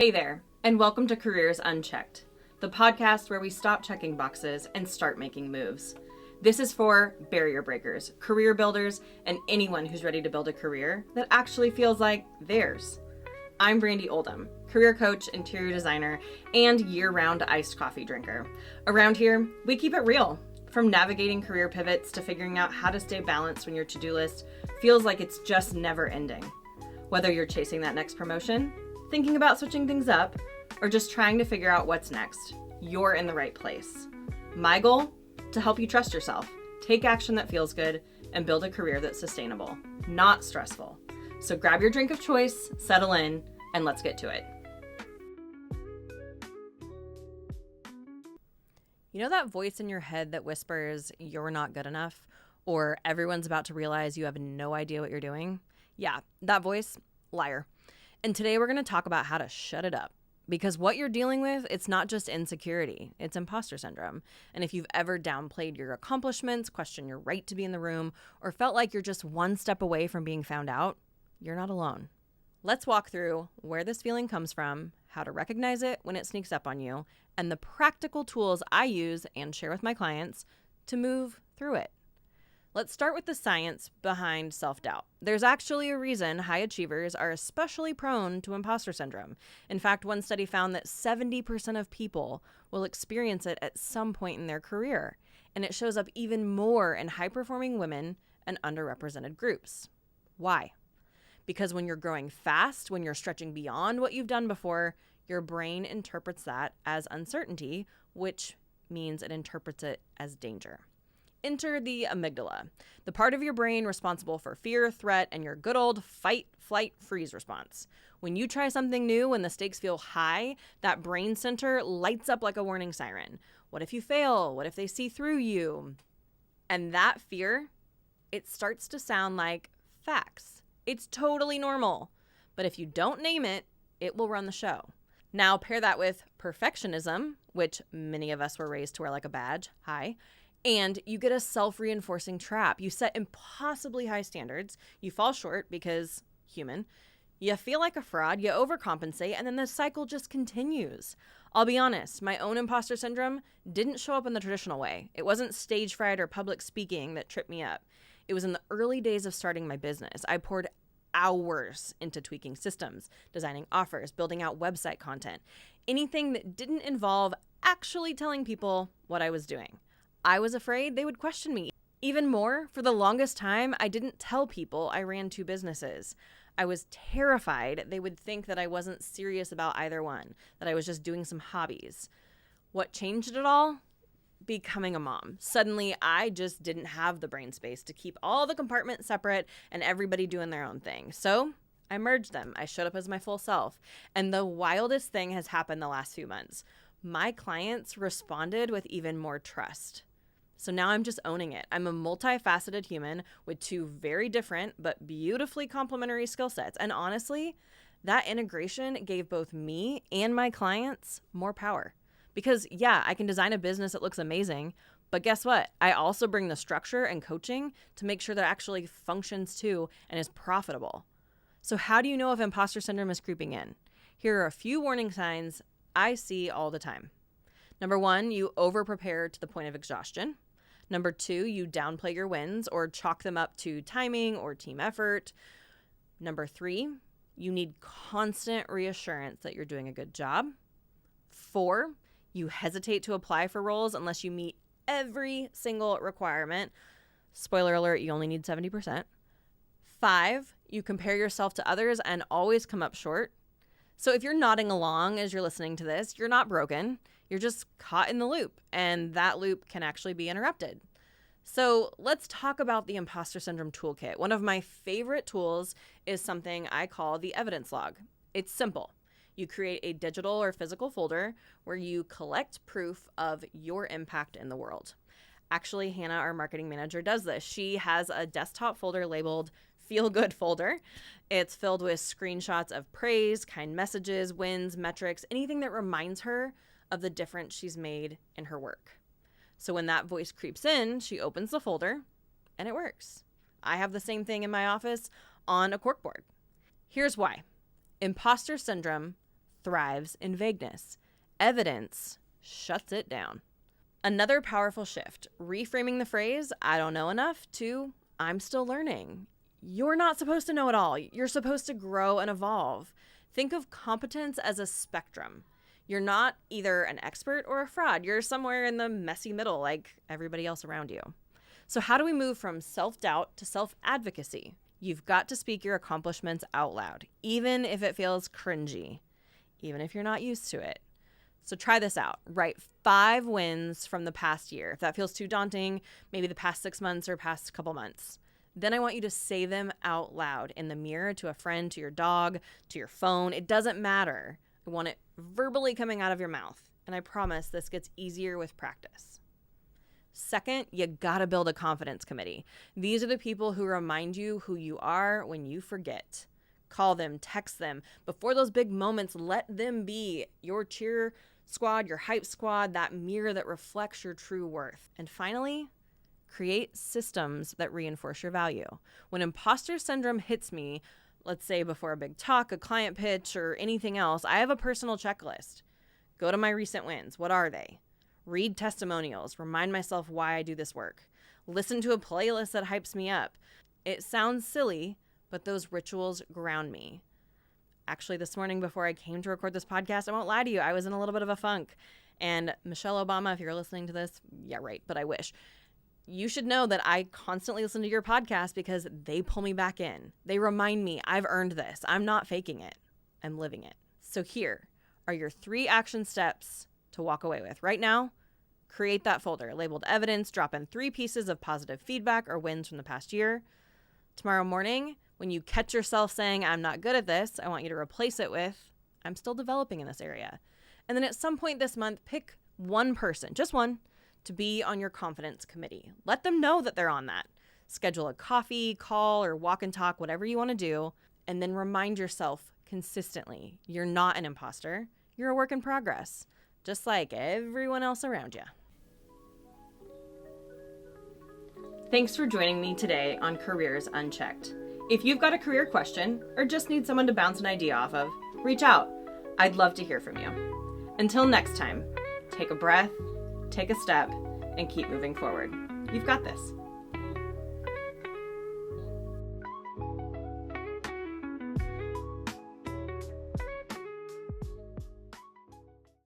Hey there, and welcome to Careers Unchecked, the podcast where we stop checking boxes and start making moves. This is for barrier breakers, career builders, and anyone who's ready to build a career that actually feels like theirs. I'm Brandy Oldham, career coach, interior designer, and year-round iced coffee drinker. Around here, we keep it real. From navigating career pivots to figuring out how to stay balanced when your to-do list feels like it's just never ending. Whether you're chasing that next promotion, thinking about switching things up, or just trying to figure out what's next, you're in the right place. My goal? To help you trust yourself, take action that feels good, and build a career that's sustainable, not stressful. So grab your drink of choice, settle in, and let's get to it. You know that voice in your head that whispers, you're not good enough, or everyone's about to realize you have no idea what you're doing? Yeah, that voice, liar. And today we're going to talk about how to shut it up. Because what you're dealing with, it's not just insecurity, it's imposter syndrome. And if you've ever downplayed your accomplishments, questioned your right to be in the room, or felt like you're just one step away from being found out, you're not alone. Let's walk through where this feeling comes from, how to recognize it when it sneaks up on you, and the practical tools I use and share with my clients to move through it. Let's start with the science behind self-doubt. There's actually a reason high achievers are especially prone to imposter syndrome. In fact, one study found that 70% of people will experience it at some point in their career, and it shows up even more in high-performing women and underrepresented groups. Why? Because when you're growing fast, when you're stretching beyond what you've done before, your brain interprets that as uncertainty, which means it interprets it as danger. Enter the amygdala, the part of your brain responsible for fear, threat, and your good old fight, flight, freeze response. When you try something new and the stakes feel high, that brain center lights up like a warning siren. What if you fail? What if they see through you? And that fear, it starts to sound like facts. It's totally normal. But if you don't name it, it will run the show. Now pair that with perfectionism, which many of us were raised to wear like a badge. Hi. And you get a self-reinforcing trap. You set impossibly high standards. You fall short because human. You feel like a fraud. You overcompensate. And then the cycle just continues. I'll be honest. My own imposter syndrome didn't show up in the traditional way. It wasn't stage fright or public speaking that tripped me up. It was in the early days of starting my business. I poured hours into tweaking systems, designing offers, building out website content, anything that didn't involve actually telling people what I was doing. I was afraid they would question me. Even more, for the longest time, I didn't tell people I ran two businesses. I was terrified they would think that I wasn't serious about either one, that I was just doing some hobbies. What changed it all? Becoming a mom. Suddenly, I just didn't have the brain space to keep all the compartments separate and everybody doing their own thing. So I merged them. I showed up as my full self. And the wildest thing has happened the last few months. My clients responded with even more trust. So now I'm just owning it. I'm a multifaceted human with two very different but beautifully complementary skill sets. And honestly, that integration gave both me and my clients more power. Because yeah, I can design a business that looks amazing, but guess what? I also bring the structure and coaching to make sure that it actually functions too and is profitable. So how do you know if imposter syndrome is creeping in? Here are a few warning signs I see all the time. Number 1, you over-prepare to the point of exhaustion. Number 2, you downplay your wins or chalk them up to timing or team effort. Number 3, you need constant reassurance that you're doing a good job. 4, you hesitate to apply for roles unless you meet every single requirement. Spoiler alert, you only need 70%. 5, you compare yourself to others and always come up short. So if you're nodding along as you're listening to this, you're not broken. You're just caught in the loop, and that loop can actually be interrupted. So let's talk about the imposter syndrome toolkit. One of my favorite tools is something I call the evidence log. It's simple. You create a digital or physical folder where you collect proof of your impact in the world. Actually, Hannah, our marketing manager, does this. She has a desktop folder labeled Feel Good folder. It's filled with screenshots of praise, kind messages, wins, metrics, anything that reminds her of the difference she's made in her work. So when that voice creeps in, she opens the folder and it works. I have the same thing in my office on a corkboard. Here's why. Imposter syndrome thrives in vagueness. Evidence shuts it down. Another powerful shift, reframing the phrase, I don't know enough, to I'm still learning. You're not supposed to know it all. You're supposed to grow and evolve. Think of competence as a spectrum. You're not either an expert or a fraud. You're somewhere in the messy middle like everybody else around you. So how do we move from self-doubt to self-advocacy? You've got to speak your accomplishments out loud, even if it feels cringy, even if you're not used to it. So try this out. Write 5 wins from the past year. If that feels too daunting, maybe the past 6 months or past couple months. Then I want you to say them out loud in the mirror, to a friend, to your dog, to your phone. It doesn't matter. I want it verbally coming out of your mouth. And I promise this gets easier with practice. Second, you gotta build a confidence committee. These are the people who remind you who you are when you forget. Call them, text them. Before those big moments, let them be your cheer squad, your hype squad, that mirror that reflects your true worth. And finally, create systems that reinforce your value. When imposter syndrome hits me, let's say before a big talk, a client pitch, or anything else, I have a personal checklist. Go to my recent wins. What are they? Read testimonials. Remind myself why I do this work. Listen to a playlist that hypes me up. It sounds silly, but those rituals ground me. Actually, this morning before I came to record this podcast, I won't lie to you, I was in a little bit of a funk. And Michelle Obama, if you're listening to this, yeah, right, but I wish. You should know that I constantly listen to your podcast because they pull me back in. They remind me I've earned this. I'm not faking it. I'm living it. So here are your 3 action steps to walk away with. Right now, create that folder labeled evidence, drop in 3 pieces of positive feedback or wins from the past year. Tomorrow morning, when you catch yourself saying, I'm not good at this, I want you to replace it with, I'm still developing in this area. And then at some point this month, pick one person, just one, to be on your confidence committee. Let them know that they're on that. Schedule a coffee, call, or walk and talk, whatever you want to do, and then remind yourself consistently, you're not an imposter. You're a work in progress, just like everyone else around you. Thanks for joining me today on Careers Unchecked. If you've got a career question or just need someone to bounce an idea off of, reach out. I'd love to hear from you. Until next time, take a breath, take a step, and keep moving forward. You've got this.